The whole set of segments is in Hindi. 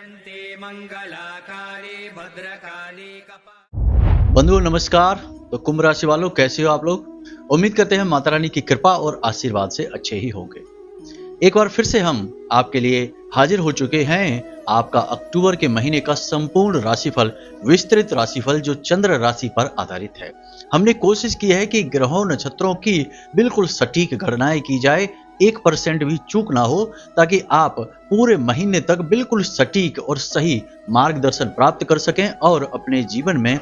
वन्ते मंगलाकाले भद्रकाले बंधुओं नमस्कार। तो कुंभ राशि वालों, कैसे हो आप लोग? उम्मीद करते हैं माता रानी की कृपा और आशीर्वाद से अच्छे ही होंगे। एक बार फिर से हम आपके लिए हाजिर हो चुके हैं। आपका अक्टूबर के महीने का संपूर्ण राशिफल, विस्तृत राशिफल जो चंद्र राशि पर आधारित है। हमने कोशिश की है कि ग्रहों नक्षत्रों की बिल्कुल सटीक गणनाएं की जाए, 1% भी चूक ना हो, ताकि आप पूरे महीने तक बिल्कुल सटीक और सही मार्गदर्शन प्राप्त कर सकें और अपने जीवन में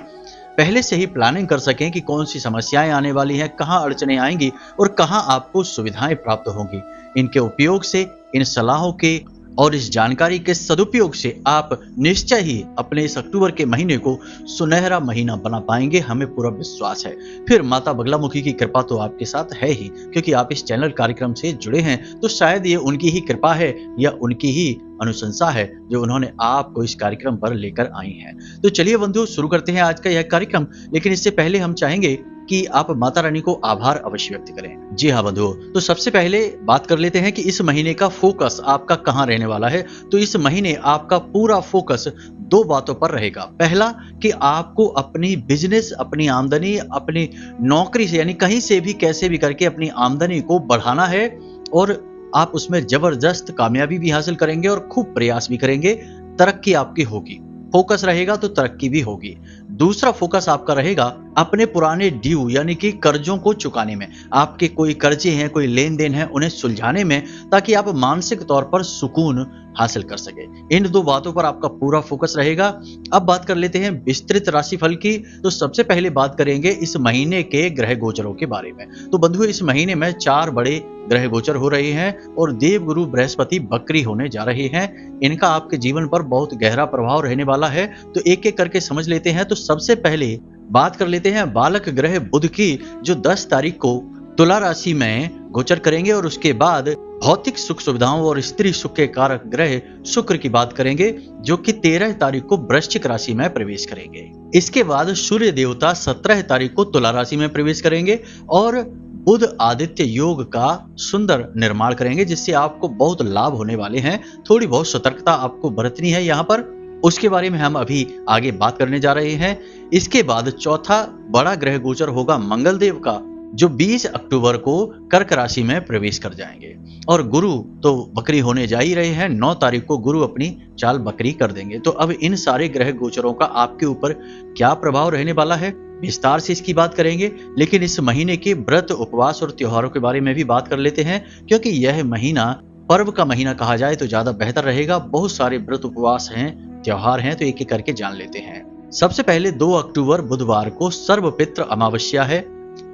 पहले से ही प्लानिंग कर सकें कि कौन सी समस्याएं आने वाली हैं, कहां अड़चनें आएंगी और कहां आपको सुविधाएं प्राप्त होंगी। इनके उपयोग से, इन सलाहों के और इस जानकारी के सदुपयोग से आप निश्चय ही अपने इस अक्टूबर के महीने को सुनहरा महीना बना पाएंगे, हमें पूरा विश्वास है। फिर माता बगलामुखी की कृपा तो आपके साथ है ही, क्योंकि आप इस चैनल कार्यक्रम से जुड़े हैं, तो शायद ये उनकी ही कृपा है या उनकी ही अनुशंसा है जो उन्होंने आपको इस कार्यक्रम पर लेकर आई हैं। तो चलिए बंधुओं, शुरू करते हैं आज का यह कार्यक्रम। लेकिन इससे पहले हम चाहेंगे कि आप माता रानी को आभार अवश्य व्यक्त करें। जी हाँ बंधुओं, तो सबसे पहले बात कर लेते हैं कि इस महीने का फोकस आपका कहां रहने वाला है। तो इस महीने आपका पूरा फोकस दो बातों पर रहेगा। पहला कि आपको अपनी बिजनेस, अपनी आमदनी, अपनी नौकरी से यानी कहीं से भी कैसे भी करके अपनी आमदनी को बढ़ाना है और आप उसमें जबरदस्त कामयाबी भी हासिल करेंगे और खूब प्रयास भी करेंगे। तरक्की आपकी होगी, फोकस रहेगा तो तरक्की भी होगी। दूसरा फोकस आपका रहेगा अपने पुराने ड्यू यानी कि कर्जों को चुकाने में। आपके कोई कर्जे हैं, कोई लेन देन है, उन्हें सुलझाने में, ताकि आप मानसिक तौर पर सुकून हासिल कर सके। इन दो बातों पर आपका पूरा फोकस रहेगा। अब बात कर लेते हैं विस्तृत राशिफल की। तो सबसे पहले बात करेंगे इस महीने के ग्रह गोचरों के बारे में। तो बंधुओं, इस महीने में 4 बड़े ग्रह गोचर हो रहे हैं और देवगुरु बृहस्पति बकरी होने जा रहे हैं। इनका आपके जीवन पर बहुत गहरा प्रभाव रहने वाला है। तो एक एक करके समझ लेते हैं। तो सबसे पहले बात कर लेते हैं बालक ग्रह बुध की, जो 10 तारीख को तुला राशि में गोचर करेंगे। और उसके बाद भौतिक सुख सुविधाओं और स्त्री सुख के कारक ग्रह शुक्र की बात करेंगे, जो कि 13 तारीख को वृश्चिक राशि में प्रवेश करेंगे। इसके बाद सूर्य देवता 17 तारीख को तुला राशि में प्रवेश करेंगे और बुध आदित्य योग का सुंदर निर्माण करेंगे, जिससे आपको बहुत लाभ होने वाले हैं। थोड़ी बहुत सतर्कता आपको बरतनी है यहाँ पर, उसके बारे में हम अभी आगे बात करने जा रहे हैं। इसके बाद चौथा बड़ा ग्रह गोचर होगा मंगल देव का, जो 20 अक्टूबर को कर्क राशि में प्रवेश कर जाएंगे। और गुरु तो बकरी होने जा ही रहे हैं, 9 तारीख को गुरु अपनी चाल बकरी कर देंगे। तो अब इन सारे ग्रह गोचरों का आपके ऊपर क्या प्रभाव रहने वाला है, विस्तार से इसकी बात करेंगे। लेकिन इस महीने के व्रत, उपवास और त्योहारों के बारे में भी बात कर लेते हैं, क्योंकि यह महीना पर्व का महीना कहा जाए तो ज्यादा बेहतर रहेगा। बहुत सारे व्रत, उपवास हैं, त्योहार हैं, तो एक एक करके जान लेते हैं। सबसे पहले 2 अक्टूबर बुधवार को सर्व पितृ अमावस्या है।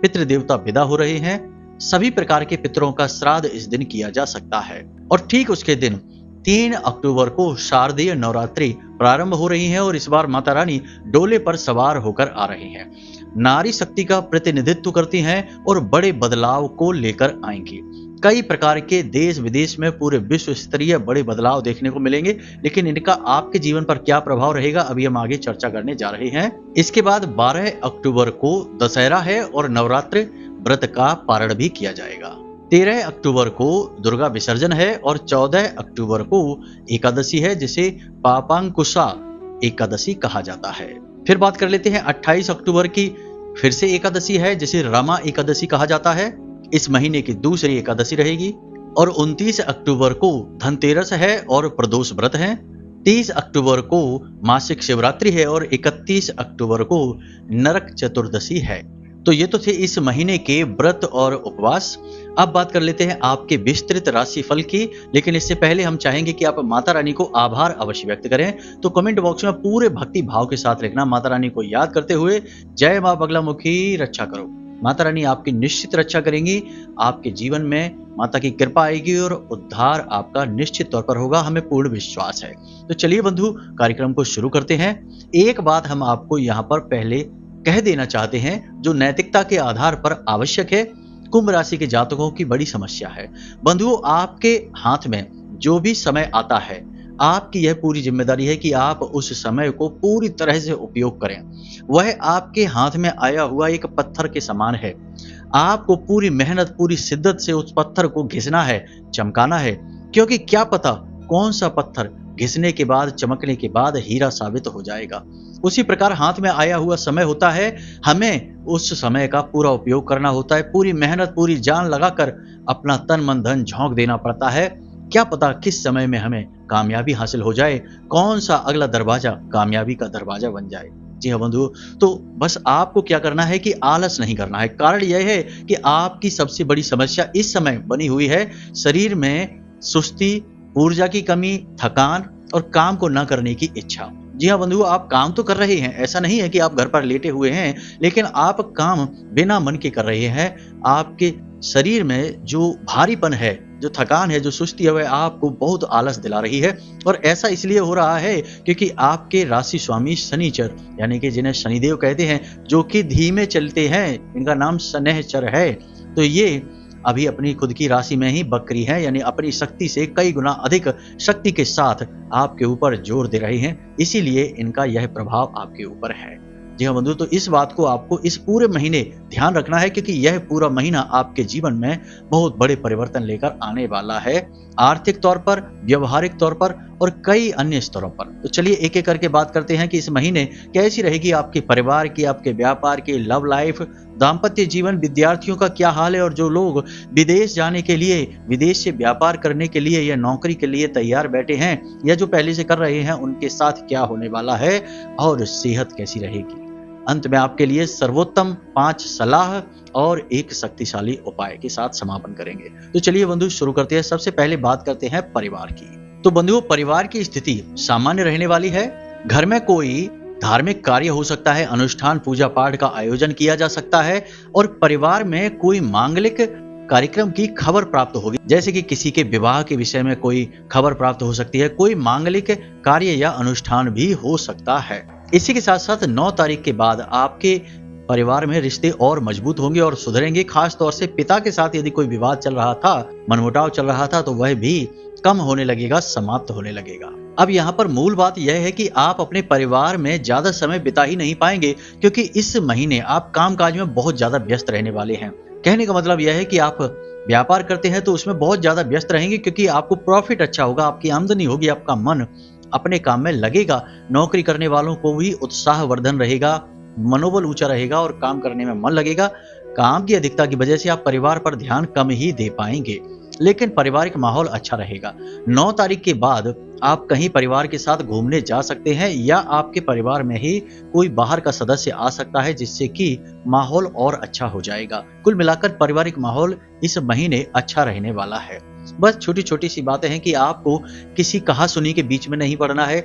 पितृ देवता विदा हो रहे हैं। सभी प्रकार के पितरों का श्राद्ध इस दिन किया जा सकता है। और ठीक उसके दिन 3 अक्टूबर को शारदीय नवरात्रि प्रारंभ हो रही है और इस बार माता रानी डोले पर सवार होकर आ रही हैं। नारी शक्ति का प्रतिनिधित्व करती हैं और बड़े बदलाव को लेकर आएंगी। कई प्रकार के देश विदेश में पूरे विश्व स्तरीय बड़े बदलाव देखने को मिलेंगे। लेकिन इनका आपके जीवन पर क्या प्रभाव रहेगा, अभी हम आगे चर्चा करने जा रहे हैं। इसके बाद 12 अक्टूबर को दशहरा है और नवरात्रि व्रत का पारण भी किया जाएगा। 13 अक्टूबर को दुर्गा विसर्जन है और 14 अक्टूबर को एकादशी है, जिसे पापांकुशा एकादशी कहा जाता है। फिर बात कर लेते हैं 28 अक्टूबर की, फिर से एकादशी है, जिसे रमा एकादशी कहा जाता है। इस महीने की दूसरी एकादशी रहेगी। और 29 अक्टूबर को धनतेरस है और प्रदोष व्रत है। 30 अक्टूबर को मासिक शिवरात्रि है और 31 अक्टूबर को नरक चतुर्दशी है। तो ये तो थे इस महीने के व्रत और उपवास। अब बात कर लेते हैं आपके विस्तृत राशिफल की। लेकिन इससे पहले हम चाहेंगे कि आप माता रानी को आभार अवश्य व्यक्त करें। तो कमेंट बॉक्स में पूरे भक्ति भाव के साथ लिखना, माता रानी को याद करते हुए, जय मां बगलामुखी रक्षा करो। माता रानी आपकी निश्चित रक्षा करेंगी। आपके जीवन में माता की कृपा आएगी और उद्धार आपका निश्चित तौर पर होगा, हमें पूर्ण विश्वास है। तो चलिए बंधु, कार्यक्रम को शुरू करते हैं। एक बात हम आपको यहाँ पर पहले कह देना चाहते हैं, जो नैतिकता के आधार पर आवश्यक है। कुंभ राशि के जातकों की बड़ी समस्या है बंधुओं। आपके हाथ में जो भी समय आता है, आपकी यह पूरी जिम्मेदारी है कि आप उस समय को पूरी तरह से उपयोग करें। वह आपके हाथ में आया हुआ एक पत्थर के समान है। आपको पूरी मेहनत, पूरी शिद्दत से उस पत्थर को घिसना है, चमकाना है, क्योंकि क्या पता कौन सा पत्थर घिसने के बाद, चमकने के बाद हीरा साबित हो जाएगा। उसी प्रकार हाथ में आया हुआ समय होता है, हमें उस समय का पूरा उपयोग करना होता है, पूरी मेहनत, पूरी जान लगाकर अपना तन मन धन झोंक देना पड़ता है। क्या पता किस समय में हमें कामयाबी हासिल हो जाए, कौन सा अगला दरवाजा कामयाबी का दरवाजा बन जाए। जी हाँ बंधुओं, तो बस आपको क्या करना है कि आलस नहीं करना है। कारण यह है कि आपकी सबसे बड़ी समस्या इस समय बनी हुई है शरीर में सुस्ती, ऊर्जा की कमी, थकान और काम को न करने की इच्छा। जी हाँ बंधुओं, आप काम तो कर रहे हैं, ऐसा नहीं है कि आप घर पर लेटे हुए हैं, लेकिन आप काम बिना मन के कर रहे हैं। आपके शरीर में जो भारीपन है, जो थकान है, जो सुस्ती है, वह आपको बहुत आलस दिला रही है। और ऐसा इसलिए हो रहा है क्योंकि आपके राशि स्वामी शनिचर, यानी कि जिन्हें शनिदेव कहते हैं, जो कि धीमे चलते हैं, इनका नाम शनैचर है, तो ये अभी अपनी खुद की राशि में ही बकरी है, यानी अपनी शक्ति से कई गुना अधिक शक्ति के साथ आपके ऊपर जोर दे रहे हैं। इसीलिए इनका यह प्रभाव आपके ऊपर है। जी हाँ बंधु, तो इस बात को आपको इस पूरे महीने ध्यान रखना है, क्योंकि यह पूरा महीना आपके जीवन में बहुत बड़े परिवर्तन लेकर आने वाला है, आर्थिक तौर पर, व्यवहारिक तौर पर और कई अन्य स्तरों पर। तो चलिए एक एक करके बात करते हैं कि इस महीने कैसी रहेगी आपके परिवार की, आपके व्यापार की, लव लाइफ, दाम्पत्य जीवन, विद्यार्थियों का क्या हाल है, और जो लोग विदेश जाने के लिए, विदेश से व्यापार करने के लिए या नौकरी के लिए तैयार बैठे हैं, या जो पहले से कर रहे हैं, उनके साथ क्या होने वाला है और सेहत कैसी रहेगी। अंत में आपके लिए सर्वोत्तम 5 सलाह और एक शक्तिशाली उपाय के साथ समापन करेंगे। तो चलिए बंधु शुरू करते हैं। सबसे पहले बात करते हैं परिवार की। तो बंधुओं, परिवार की स्थिति सामान्य रहने वाली है। घर में कोई धार्मिक कार्य हो सकता है, अनुष्ठान, पूजा पाठ का आयोजन किया जा सकता है, और परिवार में कोई मांगलिक कार्यक्रम की खबर प्राप्त होगी, जैसे कि किसी के विवाह के विषय में कोई खबर प्राप्त हो सकती है, कोई मांगलिक कार्य या अनुष्ठान भी हो सकता है। इसी के साथ साथ 9 तारीख के बाद आपके परिवार में रिश्ते और मजबूत होंगे और सुधरेंगे। खास तौर से पिता के साथ यदि कोई विवाद चल रहा था, मनमुटाव चल रहा था, तो वह भी कम होने लगेगा, समाप्त होने लगेगा। अब यहाँ पर मूल बात यह है कि आप अपने परिवार में ज्यादा समय बिता ही नहीं पाएंगे, क्योंकि इस महीने आप कामकाज में बहुत ज्यादा व्यस्त रहने वाले हैं। कहने का मतलब यह है कि आप व्यापार करते हैं तो उसमें बहुत ज्यादा व्यस्त रहेंगे, क्योंकि आपको प्रॉफिट अच्छा होगा, आपकी आमदनी होगी, आपका मन अपने काम में लगेगा। नौकरी करने वालों को भी उत्साहवर्धन रहेगा, मनोबल ऊंचा रहेगा और काम करने में मन लगेगा। काम की अधिकता की वजह से आप परिवार पर ध्यान कम ही दे पाएंगे, लेकिन पारिवारिक माहौल अच्छा रहेगा। 9 तारीख के बाद आप कहीं परिवार के साथ घूमने जा सकते हैं, या आपके परिवार में ही कोई बाहर का सदस्य आ सकता है, जिससे कि माहौल और अच्छा हो जाएगा। कुल मिलाकर पारिवारिक माहौल इस महीने अच्छा रहने वाला है। बस छोटी छोटी सी बातें हैं कि आपको किसी कहा सुनी के बीच में नहीं पड़ना है,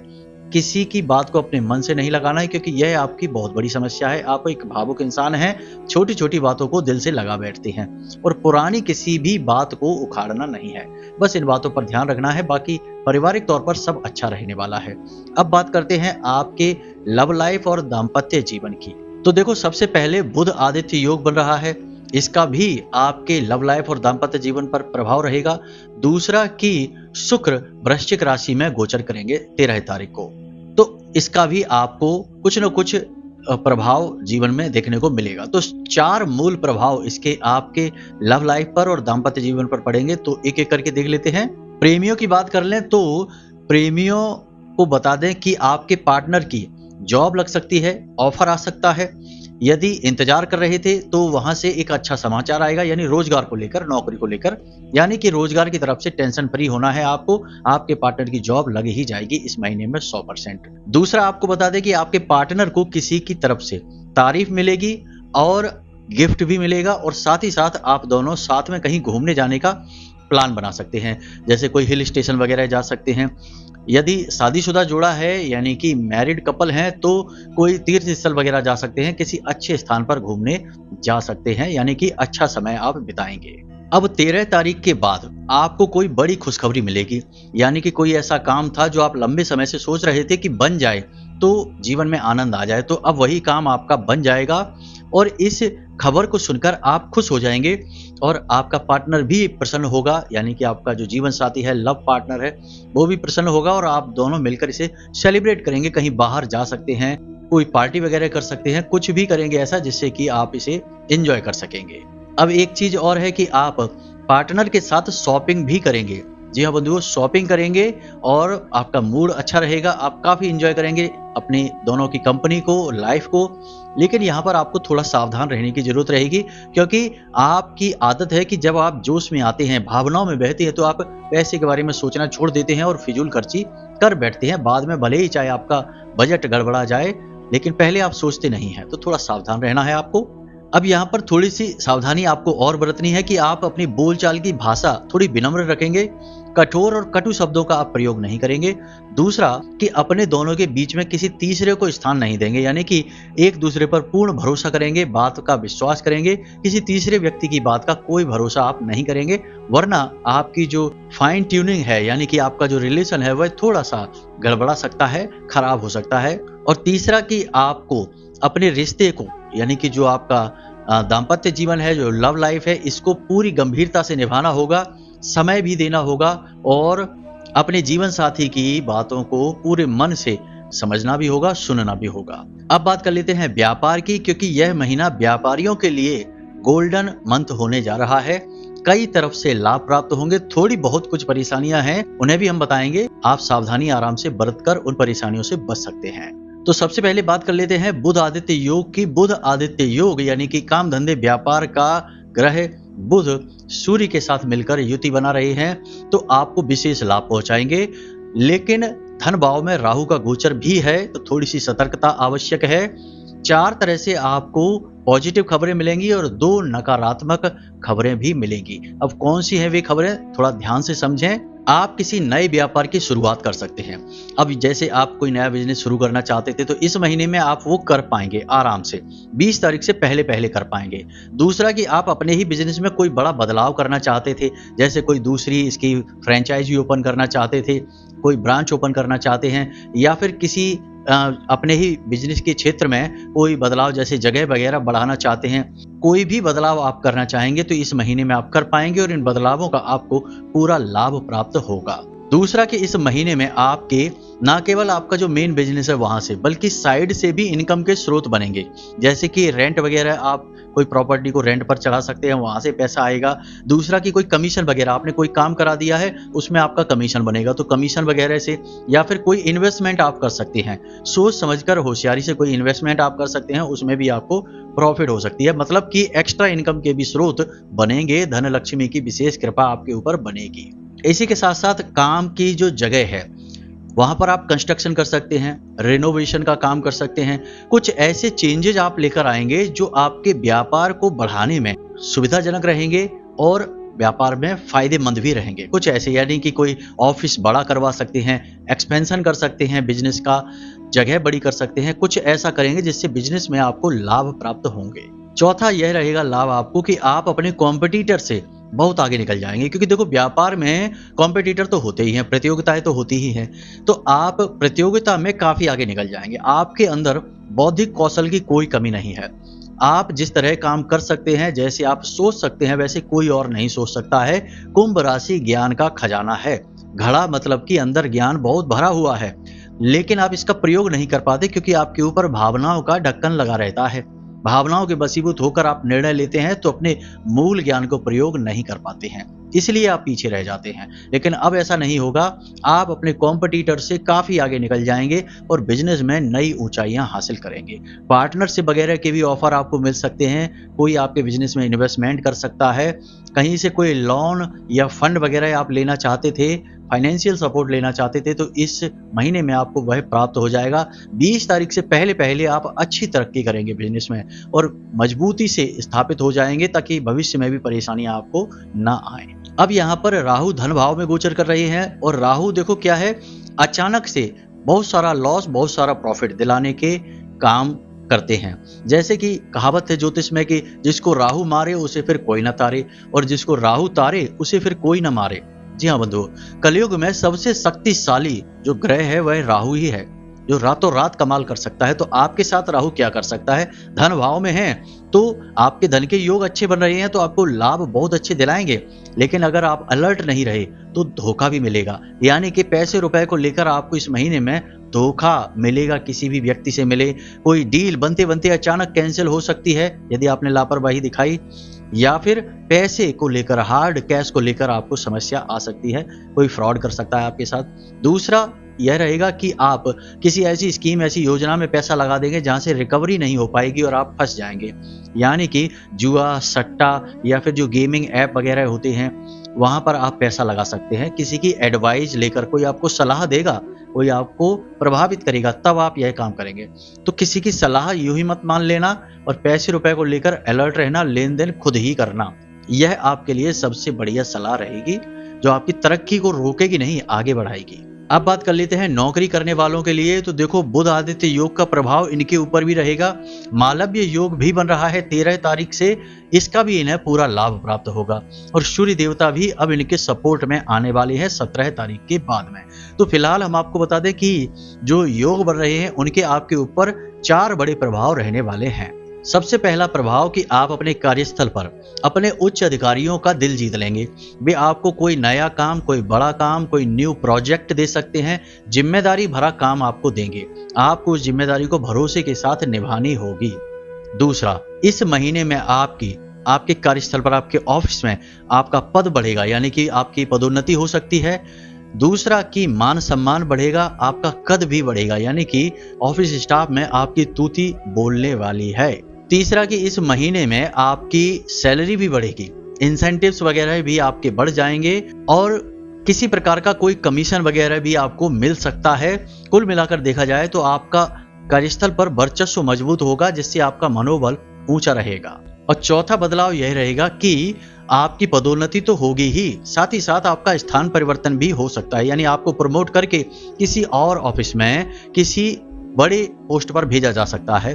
किसी की बात को अपने मन से नहीं लगाना है, क्योंकि यह आपकी बहुत बड़ी समस्या है। आप एक भावुक इंसान हैं, छोटी छोटी बातों को दिल से लगा बैठते हैं, और पुरानी किसी भी बात को उखाड़ना नहीं है। बस इन बातों पर ध्यान रखना है, बाकी पारिवारिक तौर पर सब अच्छा रहने वाला है। अब बात करते हैं आपके लव लाइफ और दाम्पत्य जीवन की। तो देखो, सबसे पहले बुध आदित्य योग बन रहा है, इसका भी आपके लव लाइफ और दाम्पत्य जीवन पर प्रभाव रहेगा। दूसरा कि शुक्र वृश्चिक राशि में गोचर करेंगे 13 तारीख को, तो इसका भी आपको कुछ न कुछ प्रभाव जीवन में देखने को मिलेगा। तो 4 मूल प्रभाव इसके आपके लव लाइफ पर और दाम्पत्य जीवन पर पड़ेंगे। तो एक एक करके देख लेते हैं। प्रेमियों की बात कर लें तो प्रेमियों को बता दें कि आपके पार्टनर की जॉब लग सकती है, ऑफर आ सकता है। यदि इंतजार कर रहे थे तो वहां से एक अच्छा समाचार आएगा, यानी रोजगार को लेकर, नौकरी को लेकर, यानी कि रोजगार की तरफ से टेंशन फ्री होना है आपको। आपके पार्टनर की जॉब लग ही जाएगी इस महीने में 100%। दूसरा, आपको बता दें कि आपके पार्टनर को किसी की तरफ से तारीफ मिलेगी और गिफ्ट भी मिलेगा, और साथ ही साथ आप दोनों साथ में कहीं घूमने जाने का प्लान बना सकते हैं, जैसे कोई हिल स्टेशन वगैरह जा सकते हैं। यदि शादीशुदा जोड़ा है, यानी कि मैरिड कपल हैं, तो कोई तीर्थ स्थल वगैरह जा सकते हैं, किसी अच्छे स्थान पर घूमने जा सकते हैं, यानी कि अच्छा समय आप बिताएंगे। अब 13 तारीख के बाद आपको कोई बड़ी खुशखबरी मिलेगी, यानी कि कोई ऐसा काम था जो आप लंबे समय से सोच रहे थे कि बन जाए तो जीवन में आनंद आ जाए, तो अब वही काम आपका बन जाएगा, और इस खबर को सुनकर आप खुश हो जाएंगे और आपका पार्टनर भी प्रसन्न होगा, यानी कि आपका जो जीवन साथी है, लव पार्टनर है, वो भी प्रसन्न होगा, और आप दोनों मिलकर इसे सेलिब्रेट करेंगे। कहीं बाहर जा सकते हैं, कोई पार्टी वगैरह कर सकते हैं, कुछ भी करेंगे ऐसा जिससे कि आप इसे एंजॉय कर सकेंगे। अब एक चीज और है कि आप पार्टनर के साथ शॉपिंग भी करेंगे, जी हाँ बंधुओं, शॉपिंग करेंगे और आपका मूड अच्छा रहेगा, आप काफ़ी एंजॉय करेंगे अपनी दोनों की कंपनी को, लाइफ को। लेकिन यहाँ पर आपको थोड़ा सावधान रहने की ज़रूरत रहेगी, क्योंकि आपकी आदत है कि जब आप जोश में आते हैं, भावनाओं में बहते हैं, तो आप पैसे के बारे में सोचना छोड़ देते हैं और फिजूल खर्ची कर बैठते हैं। बाद में भले ही चाहे आपका बजट गड़बड़ा जाए, लेकिन पहले आप सोचते नहीं हैं, तो थोड़ा सावधान रहना है आपको। अब यहाँ पर थोड़ी-सी सावधानी आपको और बरतनी है कि आप अपनी बोलचाल की भाषा थोड़ी विनम्र रखेंगे, कठोर और कटु शब्दों का आप प्रयोग नहीं करेंगे। दूसरा कि अपने दोनों के बीच में किसी तीसरे को स्थान नहीं देंगे, यानी कि एक दूसरे पर पूर्ण भरोसा करेंगे, बात का विश्वास करेंगे, किसी तीसरे व्यक्ति की बात का कोई भरोसा आप नहीं करेंगे, वरना आपकी जो फाइन ट्यूनिंग है, यानी कि आपका जो रिलेशन है वह थोड़ा-सा गड़बड़ा सकता है, खराब हो सकता है। और तीसरा कि आपको अपने रिश्ते को, यानी कि जो आपका दाम्पत्य जीवन है, जो लव लाइफ है, इसको पूरी गंभीरता से निभाना होगा, समय भी देना होगा और अपने जीवन साथी की बातों को पूरे मन से समझना भी होगा, सुनना भी होगा। अब बात कर लेते हैं व्यापार की, क्योंकि यह महीना व्यापारियों के लिए गोल्डन मंथ होने जा रहा है। कई तरफ से लाभ प्राप्त होंगे, थोड़ी बहुत कुछ परेशानियां हैं, उन्हें भी हम बताएंगे। आप सावधानी आराम से बरतकर उन परेशानियों से बच सकते हैं। तो सबसे पहले बात कर लेते हैं बुध आदित्य योग की। बुध आदित्य योग यानी कि काम धंधे व्यापार का ग्रह बुध सूर्य के साथ मिलकर युति बना रहे हैं, तो आपको विशेष लाभ पहुंचाएंगे। लेकिन धन भाव में राहु का गोचर भी है, तो थोड़ी सी सतर्कता आवश्यक है। 4 तरह से आपको पॉजिटिव खबरें मिलेंगी और 2 नकारात्मक खबरें भी मिलेंगी। अब कौन सी हैं वे खबरें, थोड़ा ध्यान से समझें। आप किसी नए व्यापार की शुरुआत कर सकते हैं। अब जैसे आप कोई नया बिजनेस शुरू करना चाहते थे, तो इस महीने में आप वो कर पाएंगे आराम से, 20 तारीख से पहले पहले कर पाएंगे। दूसरा कि आप अपने ही बिजनेस में कोई बड़ा बदलाव करना चाहते थे, जैसे कोई दूसरी इसकी फ्रेंचाइजी ओपन करना चाहते थे, कोई ब्रांच ओपन करना चाहते हैं, या फिर किसी अपने ही बिजनेस के क्षेत्र में कोई बदलाव, जैसे जगह वगैरह बढ़ाना चाहते हैं, कोई भी बदलाव आप करना चाहेंगे तो इस महीने में आप कर पाएंगे और इन बदलावों का आपको पूरा लाभ प्राप्त होगा। दूसरा कि इस महीने में आपके ना केवल आपका जो मेन बिजनेस है वहां से, बल्कि साइड से भी इनकम के स्रोत बनेंगे, जैसे कि रेंट वगैरह, आप कोई प्रॉपर्टी को रेंट पर चढ़ा सकते हैं, वहां से पैसा आएगा। दूसरा कि कोई कमीशन वगैरह, आपने कोई काम करा दिया है, उसमें आपका कमीशन बनेगा, तो कमीशन वगैरह से, या फिर कोई इन्वेस्टमेंट आप कर सकते हैं, सोच समझकर होशियारी से कोई इन्वेस्टमेंट आप कर सकते हैं, उसमें भी आपको प्रॉफिट हो सकती है। मतलब कि एक्स्ट्रा इनकम के भी स्रोत बनेंगे, धन लक्ष्मी की विशेष कृपा आपके ऊपर बनेगी। इसी के साथ साथ काम की जो जगह है वहां पर आप कंस्ट्रक्शन कर सकते हैं, रेनोवेशन का काम कर सकते हैं। कुछ ऐसे चेंजेज आप लेकर आएंगे जो आपके व्यापार को बढ़ाने में सुविधाजनक रहेंगे और व्यापार में फायदेमंद भी रहेंगे। कुछ ऐसे, यानी कि कोई ऑफिस बड़ा करवा सकते हैं, एक्सपेंशन कर सकते हैं, बिजनेस का जगह बड़ी कर सकते हैं। कुछ ऐसा करेंगे जिससे बिजनेस में आपको लाभ प्राप्त होंगे। चौथा यह रहेगा लाभ आपको कि आप अपने कॉम्पिटिटर से बहुत आगे निकल जाएंगे, क्योंकि देखो व्यापार में कॉम्पिटिटर तो होते ही हैं, प्रतियोगिताएं तो होती ही हैं, तो आप प्रतियोगिता में काफी आगे निकल जाएंगे। आपके अंदर बौद्धिक कौशल की कोई कमी नहीं है। आप जिस तरह काम कर सकते हैं, जैसे आप सोच सकते हैं, वैसे कोई और नहीं सोच सकता है। कुंभ राशि ज्ञान का खजाना है। घड़ा मतलब कि अंदर ज्ञान बहुत भरा हुआ है, लेकिन आप इसका प्रयोग नहीं कर पाते, क्योंकि आपके ऊपर भावनाओं का ढक्कन लगा रहता है। भावनाओं के वशीभूत होकर आप निर्णय लेते हैं, तो अपने मूल ज्ञान को प्रयोग नहीं कर पाते हैं, इसलिए आप पीछे रह जाते हैं। लेकिन अब ऐसा नहीं होगा, आप अपने कॉम्पिटिटर से काफी आगे निकल जाएंगे और बिजनेस में नई ऊंचाइयां हासिल करेंगे। पार्टनरशिप वगैरह के भी ऑफर आपको मिल सकते हैं। कोई आपके बिजनेस में इन्वेस्टमेंट कर सकता है, कहीं से कोई लोन या फंड वगैरह आप लेना चाहते थे, फाइनेंशियल सपोर्ट लेना चाहते थे, तो इस महीने में आपको वह प्राप्त हो जाएगा। 20 तारीख से पहले पहले आप अच्छी तरक्की करेंगे बिजनेस में और मजबूती से स्थापित हो जाएंगे, ताकि भविष्य में भी परेशानियां आपको ना आए। अब यहाँ पर राहु धन भाव में गोचर कर रहे हैं, और राहु देखो क्या है, अचानक से बहुत सारा लॉस, बहुत सारा प्रॉफिट दिलाने के काम करते हैं। जैसे कि कहावत है ज्योतिष में कि जिसको राहु मारे उसे फिर कोई ना तारे, और जिसको राहु तारे उसे फिर कोई ना मारे। जी हाँ बंधुओं, कलयुग में सबसे शक्तिशाली जो ग्रह है वह राहु ही है, जो रातों रात कमाल कर सकता है। तो आपके साथ राहु क्या कर सकता है, धन भाव में है तो आपके धन के योग अच्छे बन रहे हैं, तो आपको लाभ बहुत अच्छे दिलाएंगे। लेकिन अगर आप अलर्ट नहीं रहे तो धोखा भी मिलेगा, यानी कि पैसे रुपए को लेकर आपको इस महीने में धोखा मिलेगा। किसी भी व्यक्ति से मिले, कोई डील बनते बनते अचानक कैंसिल हो सकती है यदि आपने लापरवाही दिखाई। या फिर पैसे को लेकर, हार्ड कैश को लेकर आपको समस्या आ सकती है, कोई फ्रॉड कर सकता है आपके साथ। दूसरा यह रहेगा कि आप किसी ऐसी स्कीम, ऐसी योजना में पैसा लगा देंगे जहां से रिकवरी नहीं हो पाएगी और आप फंस जाएंगे। यानी कि जुआ, सट्टा या फिर जो गेमिंग ऐप वगैरह होते हैं वहां पर आप पैसा लगा सकते हैं। किसी की एडवाइस लेकर, कोई आपको सलाह देगा, कोई आपको प्रभावित करेगा, तब आप यह काम करेंगे। तो किसी की सलाह यूं ही मत मान लेना और पैसे रुपए को लेकर अलर्ट रहना, लेन देन खुद ही करना। यह आपके लिए सबसे बढ़िया सलाह रहेगी जो आपकी तरक्की को रोकेगी नहीं, आगे बढ़ाएगी। अब बात कर लेते हैं नौकरी करने वालों के लिए। तो देखो, बुध आदित्य योग का प्रभाव इनके ऊपर भी रहेगा। मालव्य योग भी बन रहा है 13 तारीख से, इसका भी इन्हें पूरा लाभ प्राप्त होगा। और सूर्य देवता भी अब इनके सपोर्ट में आने वाले हैं 17 तारीख के बाद में। तो फिलहाल हम आपको बता दें कि जो योग बन रहे हैं उनके आपके ऊपर 4 बड़े प्रभाव रहने वाले हैं। सबसे पहला प्रभाव कि आप अपने कार्यस्थल पर अपने उच्च अधिकारियों का दिल जीत लेंगे। वे आपको कोई नया काम, कोई बड़ा काम, कोई न्यू प्रोजेक्ट दे सकते हैं, जिम्मेदारी भरा काम आपको देंगे। आपको उस जिम्मेदारी को भरोसे के साथ निभानी होगी। दूसरा, इस महीने में आपके कार्यस्थल पर, आपके ऑफिस में आपका पद बढ़ेगा, यानी कि आपकी पदोन्नति हो सकती है। दूसरा कि मान सम्मान बढ़ेगा, आपका कद भी बढ़ेगा, यानी कि ऑफिस स्टाफ में आपकी तूती बोलने वाली है। तीसरा कि इस महीने में आपकी सैलरी भी बढ़ेगी, इंसेंटिव्स वगैरह भी आपके बढ़ जाएंगे और किसी प्रकार का कोई कमीशन वगैरह भी आपको मिल सकता है। कुल मिलाकर देखा जाए तो आपका कार्यस्थल पर वर्चस्व मजबूत होगा, जिससे आपका मनोबल ऊंचा रहेगा। और चौथा बदलाव यह रहेगा कि आपकी पदोन्नति तो होगी ही, साथ ही साथ आपका स्थान परिवर्तन भी हो सकता है, यानी आपको प्रमोट करके किसी और ऑफिस में किसी बड़े पोस्ट पर भेजा जा सकता है।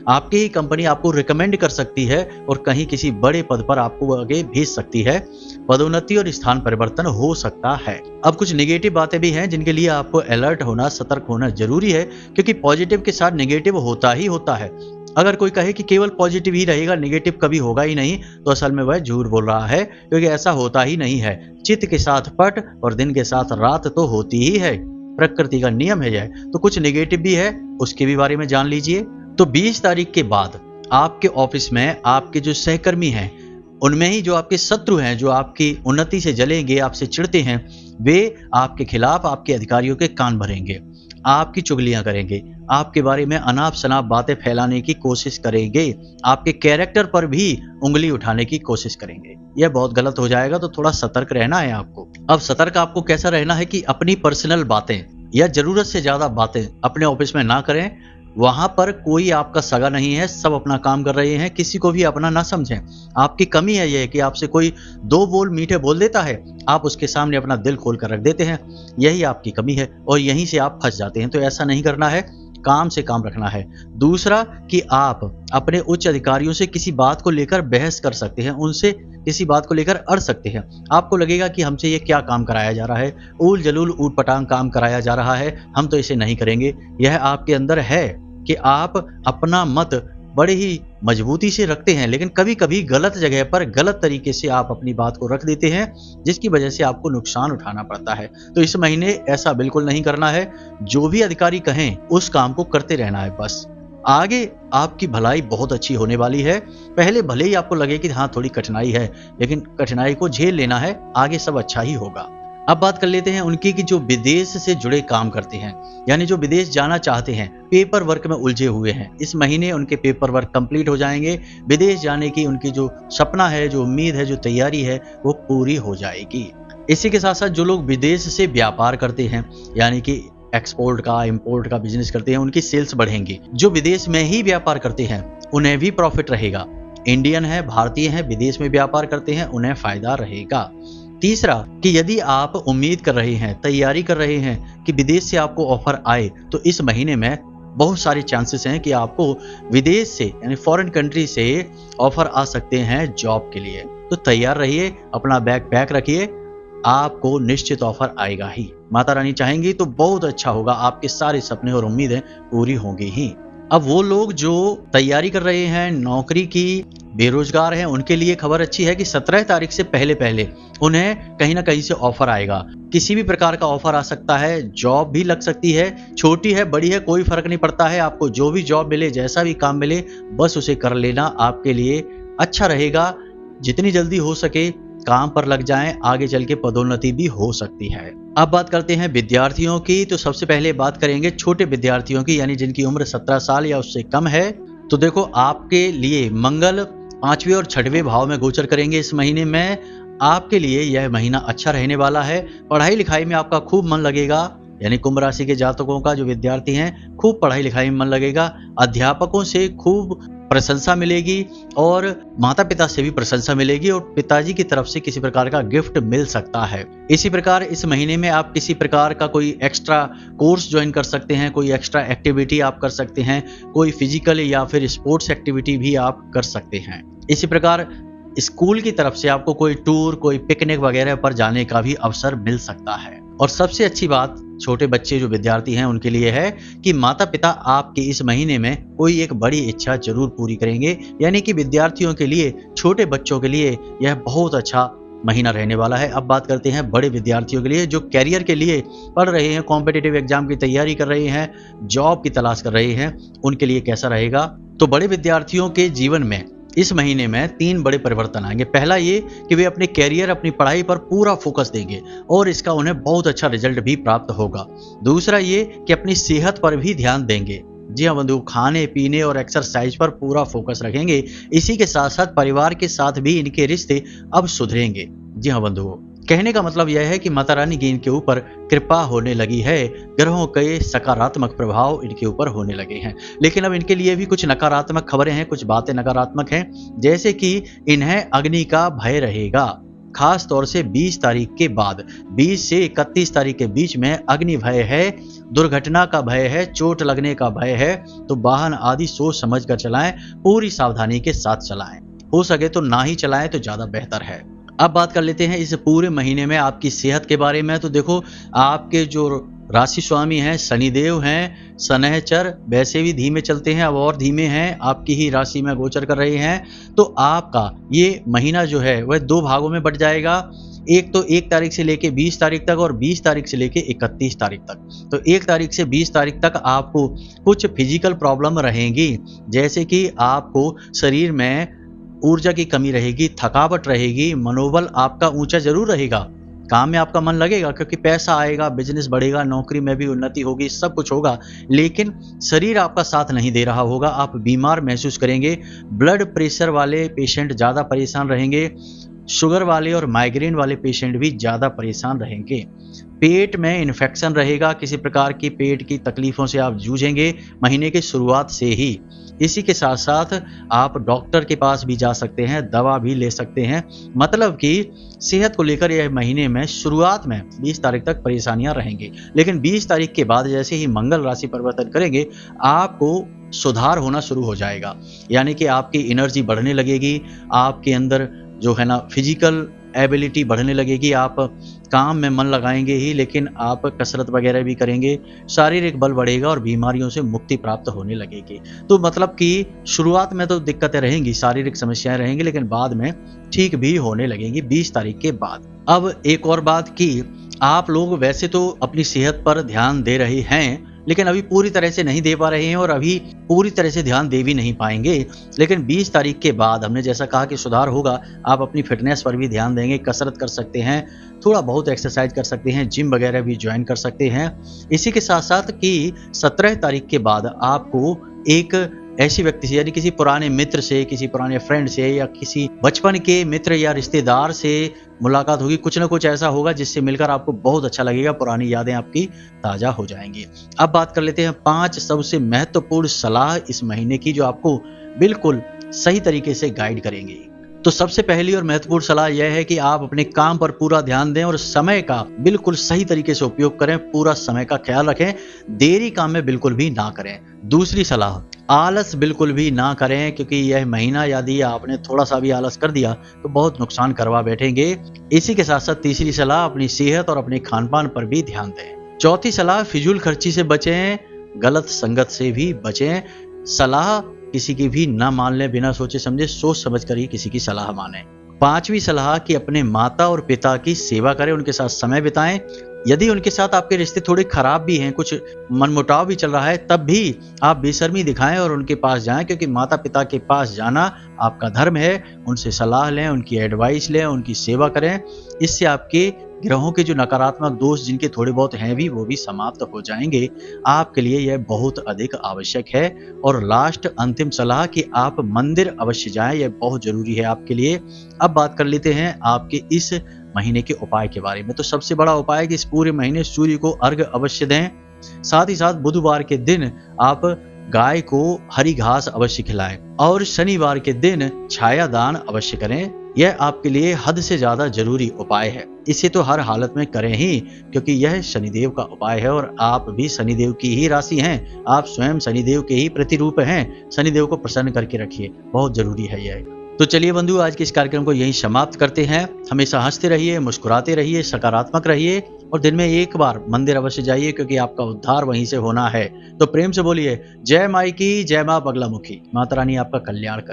आपकी ही कंपनी आपको रिकमेंड कर सकती है और कहीं किसी बड़े पद पर आपको आगे भेज सकती है। पदोन्नति और स्थान परिवर्तन हो सकता है। अब कुछ नेगेटिव बातें भी हैं जिनके लिए आपको अलर्ट होना, सतर्क होना जरूरी है, क्योंकि पॉजिटिव के साथ नेगेटिव होता ही होता है। अगर कोई कहे कि केवल पॉजिटिव ही रहेगा, नेगेटिव कभी होगा ही नहीं, तो असल में वह झूठ बोल रहा है, क्योंकि ऐसा होता ही नहीं है। चित्त के साथ पट और दिन के साथ रात तो होती ही है, प्रकृति का नियम है यह। तो कुछ नेगेटिव भी है, उसके भी बारे में जान लीजिए। तो 20 तारीख के बाद आपके ऑफिस में आपके जो सहकर्मी हैं, उनमें ही जो आपके शत्रु हैं, जो आपकी उन्नति से जलेंगे, आपसे चिढ़ते हैं, वे आपके खिलाफ, आपके अधिकारियों के कान भरेंगे, आपकी चुगलियां करेंगे, आपके बारे में अनाप शनाप बातें फैलाने की कोशिश करेंगे, आपके कैरेक्टर पर भी उंगली उठाने की कोशिश करेंगे। यह बहुत गलत हो जाएगा, तो थोड़ा सतर्क रहना है आपको। अब सतर्क आपको कैसा रहना है कि अपनी पर्सनल बातें या जरूरत से ज्यादा बातें अपने ऑफिस में ना करें। वहां पर कोई आपका सगा नहीं है, सब अपना काम कर रहे हैं, किसी को भी अपना ना समझें। आपकी कमी है यह कि आपसे कोई 2 बोल मीठे बोल देता है, आप उसके सामने अपना दिल खोल कर रख देते हैं। यही आपकी कमी है और यहीं से आप फंस जाते हैं। तो ऐसा नहीं करना है, काम से काम रखना है। दूसरा कि आप अपने उच्च अधिकारियों से किसी बात को लेकर बहस कर सकते हैं, उनसे किसी बात को लेकर अड़ सकते हैं। आपको लगेगा कि हमसे ये क्या काम कराया जा रहा है, ऊल जलूल ऊट पटांग काम कराया जा रहा है, हम तो इसे नहीं करेंगे। यह आपके अंदर है कि आप अपना मत बड़े ही मजबूती से रखते हैं, लेकिन कभी कभी गलत जगह पर गलत तरीके से आप अपनी बात को रख देते हैं, जिसकी वजह से आपको नुकसान उठाना पड़ता है। तो इस महीने ऐसा बिल्कुल नहीं करना है। जो भी अधिकारी कहें उस काम को करते रहना है बस। आगे आपकी भलाई बहुत अच्छी होने वाली है। पहले भले ही आपको लगे कि हाँ थोड़ी कठिनाई है, लेकिन कठिनाई को झेल लेना है, आगे सब अच्छा ही होगा। अब बात कर लेते हैं उनकी कि जो विदेश से जुड़े काम करते हैं, यानी जो विदेश जाना चाहते हैं, पेपर वर्क में उलझे हुए हैं। इस महीने उनके पेपर वर्क कंप्लीट हो जाएंगे। विदेश जाने की उनकी जो सपना है, जो उम्मीद है, जो तैयारी है, वो पूरी हो जाएगी। इसी के साथ साथ जो लोग विदेश से व्यापार करते हैं, यानी कि एक्सपोर्ट का, इंपोर्ट का बिजनेस करते हैं, उनकी सेल्स बढ़ेंगी। जो विदेश में ही व्यापार करते हैं उन्हें भी प्रॉफिट रहेगा। इंडियन है, भारतीय है, विदेश में व्यापार करते हैं, उन्हें फायदा रहेगा। तीसरा कि यदि आप उम्मीद कर रहे हैं, तैयारी कर रहे हैं कि विदेश से आपको ऑफर आए, तो इस महीने में बहुत सारे चांसेस हैं कि आपको विदेश से, यानी फॉरेन कंट्री से ऑफर आ सकते हैं जॉब के लिए। तो तैयार रहिए, अपना बैग पैक रखिए, आपको निश्चित ऑफर आएगा ही। माता रानी चाहेंगी तो बहुत अच्छा होगा, आपके सारे सपने और उम्मीदें पूरी होंगी ही। अब वो लोग जो तैयारी कर रहे हैं नौकरी की, बेरोजगार हैं, उनके लिए खबर अच्छी है कि 17 तारीख से पहले पहले उन्हें कहीं ना कहीं से ऑफर आएगा। किसी भी प्रकार का ऑफर आ सकता है, जॉब भी लग सकती है, छोटी है बड़ी है कोई फर्क नहीं पड़ता है। आपको जो भी जॉब मिले, जैसा भी काम मिले, बस उसे कर लेना, आपके लिए अच्छा रहेगा। जितनी जल्दी हो सके काम पर लग जाएं, आगे चल के पदोन्नति भी हो सकती है। अब बात करते हैं विद्यार्थियों की। तो सबसे पहले बात करेंगे छोटे विद्यार्थियों की, यानी जिनकी उम्र 17 साल या उससे कम है। तो देखो, आपके लिए मंगल 5वें और 6वें भाव में गोचर करेंगे इस महीने में। आपके लिए यह महीना अच्छा रहने वाला है। पढ़ाई लिखाई में आपका खूब मन लगेगा, यानी कुंभ राशि के जातकों का जो विद्यार्थी हैं, खूब पढ़ाई लिखाई में मन लगेगा। अध्यापकों से खूब प्रशंसा मिलेगी और माता पिता से भी प्रशंसा मिलेगी और पिताजी की तरफ से किसी प्रकार का गिफ्ट मिल सकता है। इसी प्रकार इस महीने में आप किसी प्रकार का कोई एक्स्ट्रा कोर्स ज्वाइन कर सकते हैं, कोई एक्स्ट्रा एक्टिविटी आप कर सकते हैं, कोई फिजिकल या फिर स्पोर्ट्स एक्टिविटी भी आप कर सकते हैं। इसी प्रकार स्कूल की तरफ से आपको कोई टूर, कोई पिकनिक वगैरह पर जाने का भी अवसर मिल सकता है। और सबसे अच्छी बात छोटे बच्चे जो विद्यार्थी हैं उनके लिए है कि माता पिता आपके इस महीने में कोई एक बड़ी इच्छा जरूर पूरी करेंगे, यानी कि विद्यार्थियों के लिए, छोटे बच्चों के लिए यह बहुत अच्छा महीना रहने वाला है। अब बात करते हैं बड़े विद्यार्थियों के लिए, जो कैरियर के लिए पढ़ रहे हैं, कॉम्पिटिटिव एग्जाम की तैयारी कर रहे हैं, जॉब की तलाश कर रहे हैं, उनके लिए कैसा रहेगा। तो बड़े विद्यार्थियों के जीवन में इस महीने में 3 बड़े परिवर्तन आएंगे। पहला ये कि वे अपने कैरियर, अपनी पढ़ाई पर पूरा फोकस देंगे और इसका उन्हें बहुत अच्छा रिजल्ट भी प्राप्त होगा। दूसरा ये कि अपनी सेहत पर भी ध्यान देंगे। जी हाँ बंधु, खाने पीने और एक्सरसाइज पर पूरा फोकस रखेंगे। इसी के साथ साथ परिवार के साथ भी इनके रिश्ते अब सुधरेंगे। जी हाँ बंधुओं, कहने का मतलब यह है कि माता रानी की इनके ऊपर कृपा होने लगी है। ग्रहों के सकारात्मक प्रभाव इनके ऊपर होने लगे हैं। लेकिन अब इनके लिए भी कुछ नकारात्मक खबरें हैं, कुछ बातें नकारात्मक हैं, जैसे कि इन्हें अग्नि का भय रहेगा। खास तौर से 20 तारीख के बाद, 20 से 31 तारीख के बीच में अग्नि भय है, दुर्घटना का भय है, चोट लगने का भय है। तो वाहन आदि सोच समझ कर चलाएं, पूरी सावधानी के साथ चलाएं। हो सके तो ना ही चलाएं तो ज्यादा बेहतर है। अब बात कर लेते हैं इस पूरे महीने में आपकी सेहत के बारे में। तो देखो, आपके जो राशि स्वामी हैं शनिदेव हैं, शनैचर वैसे भी धीमे चलते हैं, अब और धीमे हैं, आपकी ही राशि में गोचर कर रहे हैं। तो आपका ये महीना जो है वह 2 भागों में बट जाएगा। एक तो 1 तारीख से लेके 20 तारीख तक और 20 तारीख से लेके 31 तारीख तक। तो 1 तारीख से 20 तारीख तक आपको कुछ फिजिकल प्रॉब्लम रहेंगी, जैसे कि आपको शरीर में ऊर्जा की कमी रहेगी, थकावट रहेगी, मनोबल आपका ऊंचा जरूर रहेगा, काम में आपका मन लगेगा क्योंकि पैसा आएगा, बिजनेस बढ़ेगा, नौकरी में भी उन्नति होगी, सब कुछ होगा, लेकिन शरीर आपका साथ नहीं दे रहा होगा, आप बीमार महसूस करेंगे। ब्लड प्रेशर वाले पेशेंट ज़्यादा परेशान रहेंगे, शुगर वाले और माइग्रेन वाले पेशेंट भी ज़्यादा परेशान रहेंगे। पेट में इन्फेक्शन रहेगा, किसी प्रकार की पेट की तकलीफों से आप जूझेंगे महीने की शुरुआत से ही। इसी के साथ साथ आप डॉक्टर के पास भी जा सकते हैं, दवा भी ले सकते हैं। मतलब कि सेहत को लेकर यह महीने में शुरुआत में 20 तारीख तक परेशानियां रहेंगी, लेकिन 20 तारीख के बाद जैसे ही मंगल राशि परिवर्तन करेंगे आपको सुधार होना शुरू हो जाएगा, यानी कि आपकी एनर्जी बढ़ने लगेगी, आपके अंदर जो है ना फिजिकल एबिलिटी बढ़ने लगेगी, आप काम में मन लगाएंगे ही, लेकिन आप कसरत वगैरह भी करेंगे, शारीरिक बल बढ़ेगा और बीमारियों से मुक्ति प्राप्त होने लगेगी। तो मतलब कि शुरुआत में तो दिक्कतें रहेंगी, शारीरिक समस्याएं रहेंगी, लेकिन बाद में ठीक भी होने लगेंगी 20 तारीख के बाद। अब एक और बात कि आप लोग वैसे तो अपनी सेहत पर ध्यान दे रहे हैं, लेकिन अभी पूरी तरह से नहीं दे पा रहे हैं और अभी पूरी तरह से ध्यान दे भी नहीं पाएंगे। लेकिन 20 तारीख के बाद हमने जैसा कहा कि सुधार होगा, आप अपनी फिटनेस पर भी ध्यान देंगे, कसरत कर सकते हैं, थोड़ा बहुत एक्सरसाइज कर सकते हैं, जिम वगैरह भी ज्वाइन कर सकते हैं। इसी के साथ साथ कि 17 तारीख के बाद आपको एक ऐसी व्यक्ति से, यानी किसी पुराने मित्र से, किसी पुराने फ्रेंड से या किसी बचपन के मित्र या रिश्तेदार से मुलाकात होगी। कुछ ना कुछ ऐसा होगा जिससे मिलकर आपको बहुत अच्छा लगेगा, पुरानी यादें आपकी ताजा हो जाएंगी। अब बात कर लेते हैं 5 सबसे महत्वपूर्ण सलाह इस महीने की, जो आपको बिल्कुल सही तरीके से गाइड करेंगी। तो सबसे पहली और महत्वपूर्ण सलाह यह है कि आप अपने काम पर पूरा ध्यान दें और समय का बिल्कुल सही तरीके से उपयोग करें, पूरा समय का ख्याल रखें, देरी काम में बिल्कुल भी ना करें। दूसरी सलाह, आलस बिल्कुल भी ना करें, क्योंकि यह महीना यदि आपने थोड़ा सा भी आलस कर दिया तो बहुत नुकसान करवा बैठेंगे। इसी के साथ साथ तीसरी सलाह, अपनी सेहत और अपने खान पान पर भी ध्यान दें। चौथी सलाह, फिजूल खर्ची से बचें, गलत संगत से भी बचें, सलाह किसी की भी ना मान लें बिना सोचे समझे, सोच समझ कर ही किसी की सलाह मानें। 5वीं सलाह कि अपने माता और पिता की सेवा करें, उनके साथ समय बिताएं, यदि उनके साथ आपके रिश्ते थोड़े खराब भी हैं, कुछ मनमुटाव भी चल रहा है, तब भी आप बेशर्मी दिखाएं और उनके पास जाएं, क्योंकि माता पिता के पास जाना आपका धर्म है। उनसे सलाह लें, उनकी एडवाइस लें, उनकी सेवा करें। इससे आपके ग्रहों के जो नकारात्मक दोष जिनके थोड़े बहुत हैं भी, वो भी समाप्त हो जाएंगे। आपके लिए यह बहुत अधिक आवश्यक है। और लास्ट अंतिम सलाह कि आप मंदिर अवश्य जाएं, यह बहुत जरूरी है आपके लिए। अब बात कर लेते हैं आपके इस महीने के उपाय के बारे में। तो सबसे बड़ा उपाय है कि इस पूरे महीने सूर्य को अर्घ अवश्य दें। साथ ही साथ बुधवार के दिन आप गाय को हरी घास अवश्य खिलाएं और शनिवार के दिन छाया दान अवश्य करें। यह आपके लिए हद से ज्यादा जरूरी उपाय है। इसे तो हर हालत में करें ही, क्योंकि यह शनिदेव का उपाय है और आप भी शनिदेव की ही राशि हैं। आप स्वयं शनिदेव के ही प्रतिरूप हैं। शनिदेव को प्रसन्न करके रखिए, बहुत जरूरी है यह। तो चलिए बंधु, आज के इस कार्यक्रम को यहीं समाप्त करते हैं। हमेशा हंसते रहिए, मुस्कुराते रहिए, सकारात्मक रहिए और दिन में एक बार मंदिर अवश्य जाइए, क्योंकि आपका उद्धार वहीं से होना है। तो प्रेम से बोलिए जय माई की, जय मां बगलामुखी। माता रानी आपका कल्याण करे।